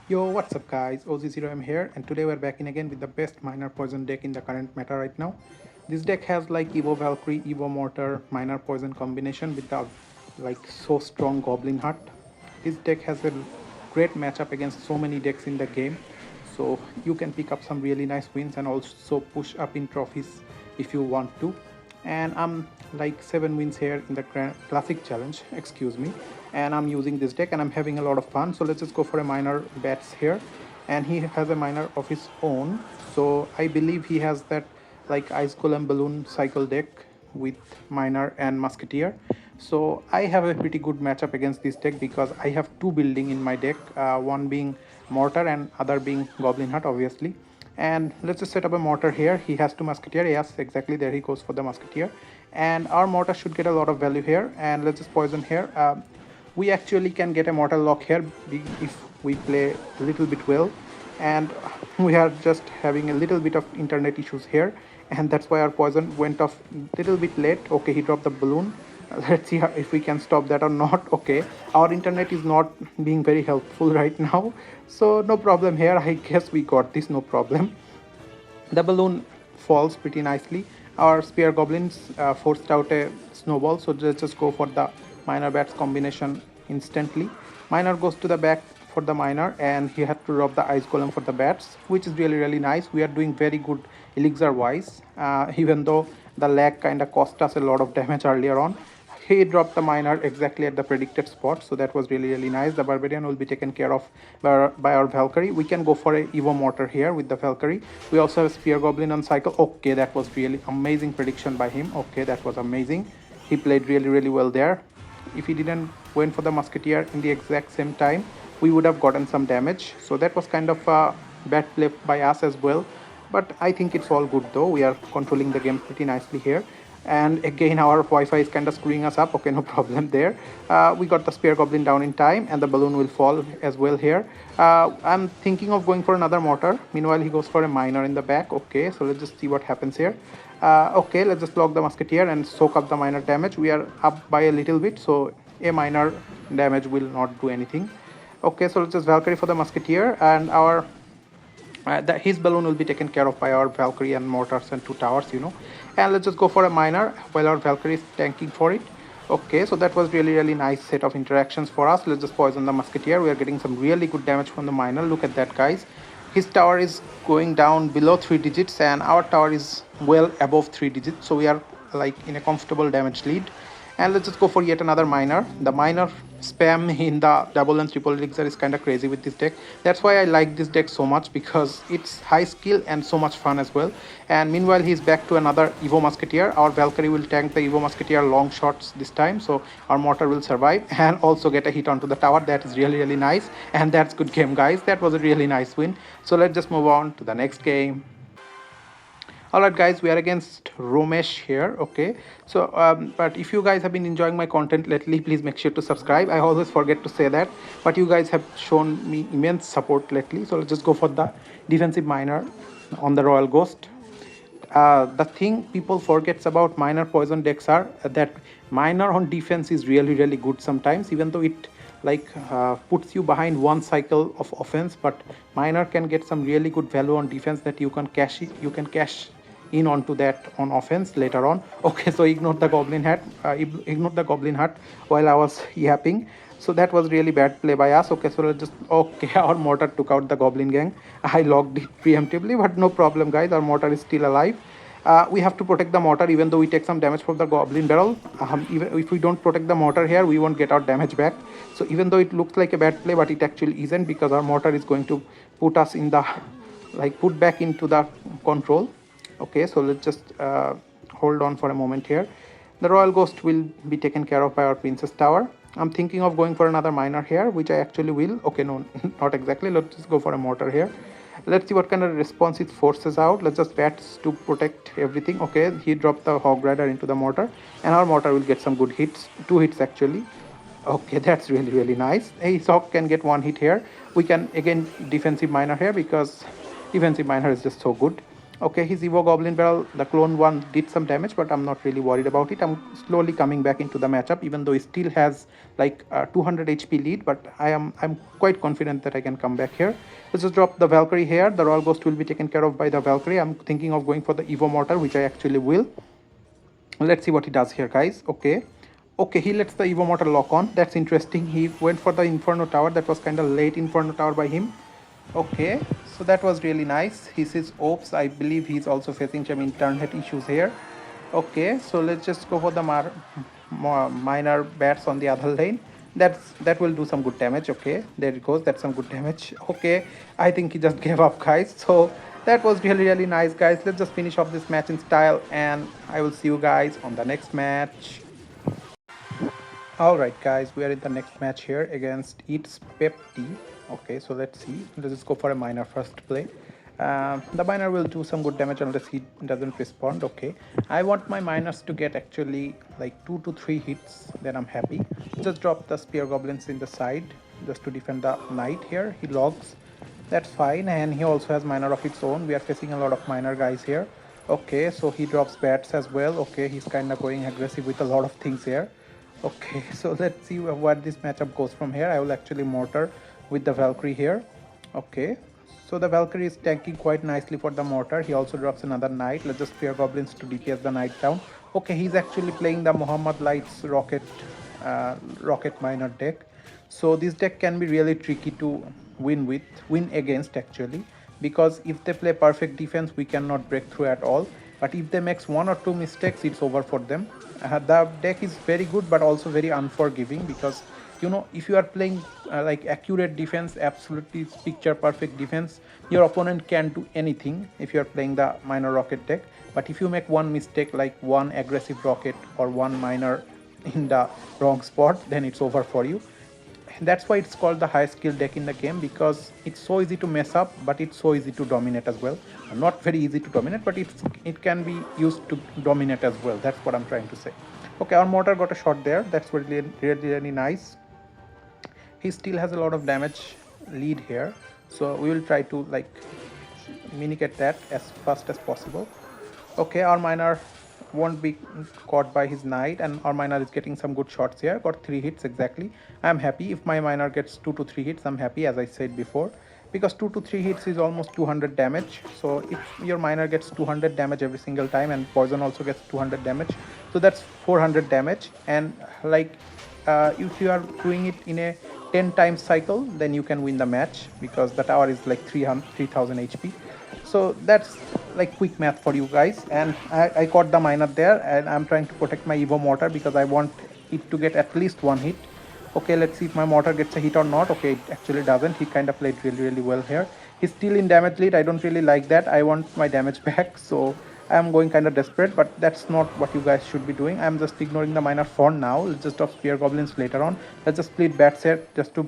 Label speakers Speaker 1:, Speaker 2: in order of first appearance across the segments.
Speaker 1: Yo, what's up guys, OZ0M here, and today we're back in again with the best minor poison deck in the current meta right now. This deck has like Evo Valkyrie, Evo Mortar, minor poison combination with the like so strong Goblin Heart. This deck has a great matchup against so many decks in the game, so you can pick up some really nice wins and also push up in trophies if you want to. And I'm like 7 wins here in the classic challenge, excuse me, and I'm using this deck and I'm having a lot of fun. So let's just go for a minor bats here, and he has a minor of his own, so I believe he has that like ice golem balloon cycle deck with minor and musketeer. So I have a pretty good matchup against this deck because I have two building in my deck, one being mortar and other being goblin heart obviously. And let's just set up a mortar here. He has two musketeer. Yes, exactly, there he goes for the musketeer, and our mortar should get a lot of value here. And let's just poison here. We actually can get a mortar lock here if we play a little bit well, and we are just having a little bit of internet issues here, and that's why our poison went off a little bit late. Okay, he dropped the balloon. Let's see if we can stop that or not. Okay, our internet is not being very helpful right now, so no problem here. I guess we got this, no problem. The balloon falls pretty nicely. Our spear goblins forced out a snowball, so let's just go for the minor bats combination instantly. Minor goes to the back for the minor, and he had to drop the ice golem for the bats, which is really nice. We are doing very good elixir wise, even though the lag kind of cost us a lot of damage earlier on. He dropped the miner exactly at the predicted spot, so that was really nice. The barbarian will be taken care of by our Valkyrie. We can go for a Evo mortar here with the Valkyrie. We also have spear goblin on cycle. Okay, that was really amazing prediction by him. Okay, that was amazing. He played really well there. If he didn't went for the musketeer in the exact same time, we would have gotten some damage. So that was kind of a bad play by us as well, but I think it's all good though. We are controlling the game pretty nicely here. And again, our Wi-Fi is kind of screwing us up. Okay, no problem there. We got the spear goblin down in time, and the balloon will fall as well here. I'm thinking of going for another mortar. Meanwhile, he goes for a miner in the back. Okay, so let's just see what happens here. Okay, let's just block the musketeer and soak up the minor damage. We are up by a little bit, so a minor damage will not do anything. Okay, so let's just Valkyrie for the musketeer, and our his balloon will be taken care of by our Valkyrie and mortars and two towers. And let's just go for a miner while our Valkyrie is tanking for it. Okay, so that was really nice set of interactions for us. Let's just poison the musketeer. We are getting some really good damage from the miner. Look at that, guys. His tower is going down below 3 digits, and our tower is well above 3 digits, so we are like in a comfortable damage lead. And let's just go for yet another miner. The miner spam in the double and triple elixir is kind of crazy with this deck. That's why I like this deck so much, because it's high skill and so much fun as well. And meanwhile, he's back to another Evo musketeer. Our Valkyrie will tank the Evo musketeer long shots this time, so our mortar will survive and also get a hit onto the tower. That is really nice, and that's good game, guys. That was a really nice win. So let's just move on to the next game. Alright guys, we are against Romesh here. Okay, so but if you guys have been enjoying my content lately, please make sure to subscribe. I always forget to say that, but you guys have shown me immense support lately. So let's just go for the defensive miner on the Royal Ghost. The thing people forgets about minor poison decks are that minor on defense is really good sometimes, even though it like puts you behind one cycle of offense, but minor can get some really good value on defense that you can cash in onto that on offense later on. Okay, so ignore the goblin hat, ignore the goblin hat while I was yapping. So that was really bad play by us. Okay, so let's just, okay, our mortar took out the goblin gang. I locked it preemptively, but no problem, guys. Our mortar is still alive. We have to protect the mortar even though we take some damage from the goblin barrel. Even if we don't protect the mortar here, we won't get our damage back. So even though it looks like a bad play, but it actually isn't, because our mortar is going to put us in the like put back into the control. Okay, so let's just hold on for a moment here. The Royal Ghost will be taken care of by our Princess Tower. I'm thinking of going for another miner here, which I actually will. Okay, no, not exactly. Let's just go for a mortar here. Let's see what kind of response it forces out. Let's just bats to protect everything. Okay, he dropped the Hog Rider into the mortar, and our mortar will get some good hits. 2 hits actually. Okay, that's really nice. His Hog can get 1 hit here. We can again defensive miner here, because defensive miner is just so good. Okay, his Evo Goblin Barrel, the clone one, did some damage, but I'm not really worried about it. I'm slowly coming back into the matchup, even though he still has like 200 HP lead, but I'm quite confident that I can come back here. Let's just drop the Valkyrie here. The Royal Ghost will be taken care of by the Valkyrie. I'm thinking of going for the Evo Mortar, which I actually will. Let's see what he does here, guys. Okay, he lets the Evo Mortar lock on. That's interesting. He went for the Inferno Tower. That was kind of late Inferno Tower by him. Okay, so that was really nice. He says oops, I believe he's also facing some internet issues here. Okay, so let's just go for the minor bats on the other lane. That will do some good damage. Okay, there it goes. That's some good damage. Okay, I think he just gave up, guys. So that was really nice, guys. Let's just finish off this match in style, and I will see you guys on the next match. Alright guys, we are in the next match here against Eats Pepti. Okay, so let's see. Let's just go for a miner first play. The miner will do some good damage unless he doesn't respond. Okay, I want my miners to get actually like 2 to 3 hits, then I'm happy. Just drop the spear goblins in the side just to defend the knight here. He logs, that's fine, and he also has miner of its own. We are facing a lot of miner guys here. Okay, so he drops bats as well. Okay, he's kind of going aggressive with a lot of things here. Okay, so let's see what this matchup goes from here. I will actually mortar with the Valkyrie here. Okay, so the Valkyrie is tanking quite nicely for the mortar. He also drops another knight. Let's just spear goblins to DPS the knight down. Okay, he's actually playing the Muhammad Lights rocket miner deck. So this deck can be really tricky to win against actually, because if they play perfect defense we cannot break through at all, but if they makes 1 or 2 mistakes it's over for them. The deck is very good but also very unforgiving, because you know, if you are playing like accurate defense, absolutely picture perfect defense, your opponent can do anything if you are playing the minor rocket deck. But if you make one mistake, like one aggressive rocket or one minor in the wrong spot, then it's over for you. And that's why it's called the high skill deck in the game, because it's so easy to mess up but it's so easy to dominate as well. Not very easy to dominate, but it can be used to dominate as well. That's what I'm trying to say. Okay, our mortar got a shot there. That's really nice. He still has a lot of damage lead here, so we will try to like mitigate that as fast as possible. Okay, our miner won't be caught by his knight, and our miner is getting some good shots here. Got 3 hits exactly. I'm happy. If my miner gets 2 to 3 hits, I'm happy, as I said before, because 2 to 3 hits is almost 200 damage. So if your miner gets 200 damage every single time, and poison also gets 200 damage, so that's 400 damage. And like if you are doing it in a 10 times cycle, then you can win the match, because the tower is like 3000 HP. So that's like quick math for you guys. And I caught the miner there, and I'm trying to protect my Evo mortar because I want it to get at least 1 hit. Okay, let's see if my mortar gets a hit or not. Okay, it actually doesn't. He kind of played really well here. He's still in damage lead. I don't really like that. I want my damage back, so I'm going kind of desperate, but that's not what you guys should be doing. I'm just ignoring the miner for now. Let's just drop spear goblins later on. Let's just split bats here just to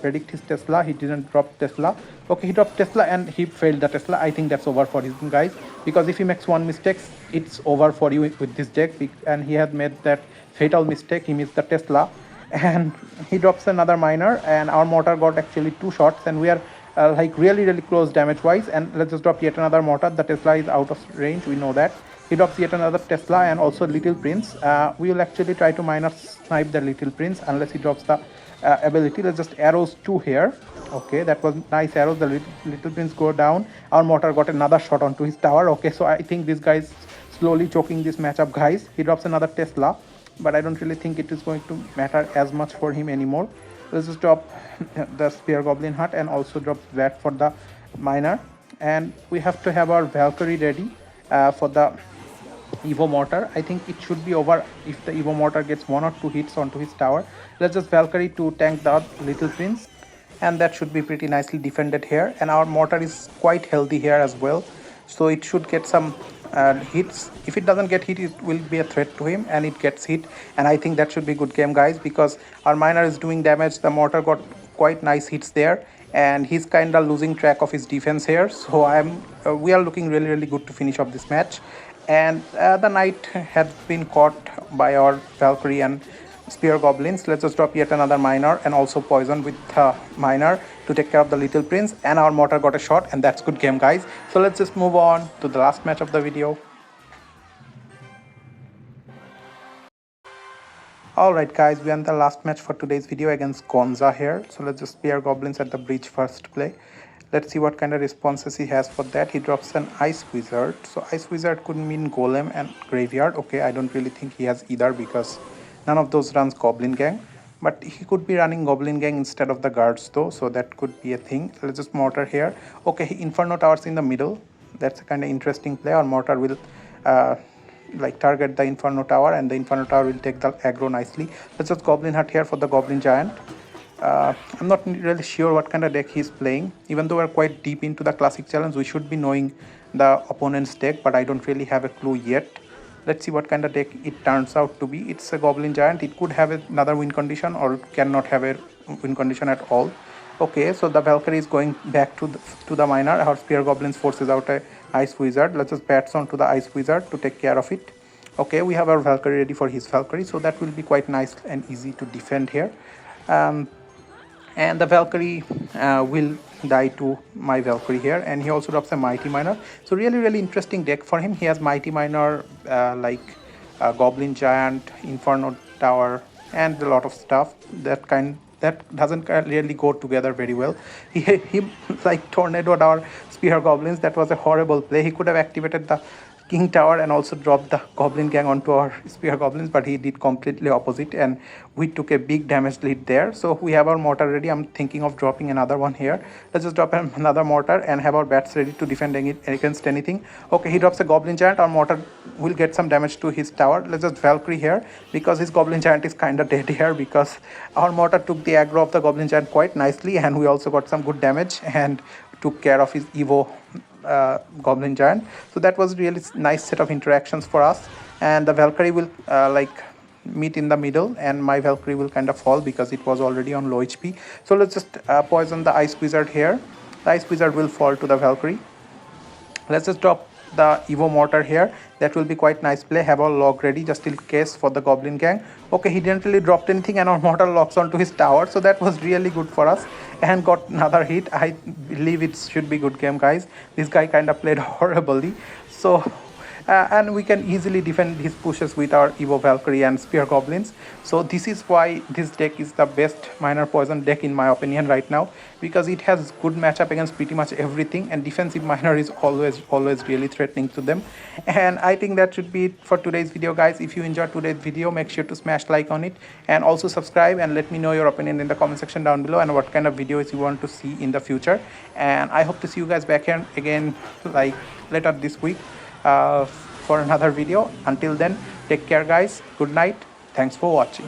Speaker 1: predict his Tesla. He didn't drop Tesla. Okay, he dropped Tesla and he failed the Tesla. I think that's over for him, guys, because if he makes 1 mistake, it's over for you with this deck. And he had made that fatal mistake. He missed the Tesla and he drops another miner, and our mortar got actually 2 shots, and we are like really close damage wise. And let's just drop yet another mortar. The Tesla is out of range, we know that. He drops yet another Tesla and also Little Prince. We will actually try to miner snipe the Little Prince unless he drops the ability. Let's just arrows 2 here. Okay, that was nice arrows. The Little Prince go down. Our mortar got another shot onto his tower. Okay, so I think this guy is slowly choking this matchup, guys. He drops another Tesla, but I don't really think it is going to matter as much for him anymore. Let's just drop the spear goblin hut and also drop that for the miner. And we have to have our Valkyrie ready for the Evo mortar. I think it should be over if the Evo mortar gets 1 or 2 hits onto his tower. Let's just Valkyrie to tank the Little Prince, and that should be pretty nicely defended here. And our mortar is quite healthy here as well, so it should get some hits. If it doesn't get hit, it will be a threat to him, and it gets hit, and I think that should be a good game, guys, because our miner is doing damage. The mortar got quite nice hits there, and he's kind of losing track of his defense here. So we are looking really good to finish off this match. And the knight had been caught by our Valkyrie, and spear goblins. Let's just drop yet another miner and also poison with miner to take care of the little prince, and our mortar got a shot, and that's good game, guys. So let's just move on to the last match of the video. Alright guys, we are in the last match for today's video against Gonza here. So let's just spear goblins at the bridge first play. Let's see what kind of responses he has for that. He drops an ice wizard. So ice wizard could mean golem and graveyard. Okay, I don't really think he has either because none of those runs goblin gang. But he could be running goblin gang instead of the guards though, so that could be a thing. Let's just mortar here. Okay, inferno towers in the middle. That's a kind of interesting play. Our mortar will like target the inferno tower, and the inferno tower will take the aggro nicely. Let's just goblin hut here for the goblin giant. I'm not really sure what kind of deck he's playing. Even though we're quite deep into the classic challenge, we should be knowing the opponent's deck, but I don't really have a clue yet. Let's see what kind of deck it turns out to be. It's a goblin giant. It could have another win condition or cannot have a win condition at all. Okay, so the Valkyrie is going back to the miner. Our spear goblins forces out a ice wizard. Let's just bats on to the ice wizard to take care of it. Okay, we have our Valkyrie ready for his Valkyrie, so that will be quite nice and easy to defend here. And the Valkyrie will die to my Valkyrie here, and he also drops a Mighty Miner. So really interesting deck for him. He has Mighty Miner, Goblin Giant, Inferno Tower, and a lot of stuff that doesn't really go together very well. He like tornadoed our spear goblins. That was a horrible play. He could have activated the King Tower and also dropped the goblin gang onto our spear goblins, but he did completely opposite, and we took a big damage lead there. So we have our mortar ready. I'm thinking of dropping another one here. Let's just drop another mortar and have our bats ready to defend against anything. Okay, he drops a goblin giant. Our mortar will get some damage to his tower. Let's just Valkyrie here because his goblin giant is kind of dead here, because our mortar took the aggro of the goblin giant quite nicely, and we also got some good damage and took care of his Evo goblin giant. So that was really nice set of interactions for us, and the Valkyrie will meet in the middle, and my Valkyrie will kind of fall because it was already on low HP. So let's just poison the ice wizard here. The ice wizard will fall to the Valkyrie. Let's just drop the Evo mortar here. That will be quite nice play. Have our log ready just in case for the goblin gang. Okay, he didn't really drop anything, and our mortar locks onto his tower, so that was really good for us, and got another hit. I believe it should be good game, guys. This guy kind of played horribly, so and we can easily defend his pushes with our Evo Valkyrie and Spear Goblins. So this is why this deck is the best minor poison deck in my opinion right now, because it has good matchup against pretty much everything, and defensive minor is always really threatening to them. And I think that should be it for today's video, guys. If you enjoyed today's video, make sure to smash like on it, and also subscribe, and let me know your opinion in the comment section down below, and what kind of videos you want to see in the future. And I hope to see you guys back here again like later this week for another video. Until then, take care, guys. Good night. Thanks for watching.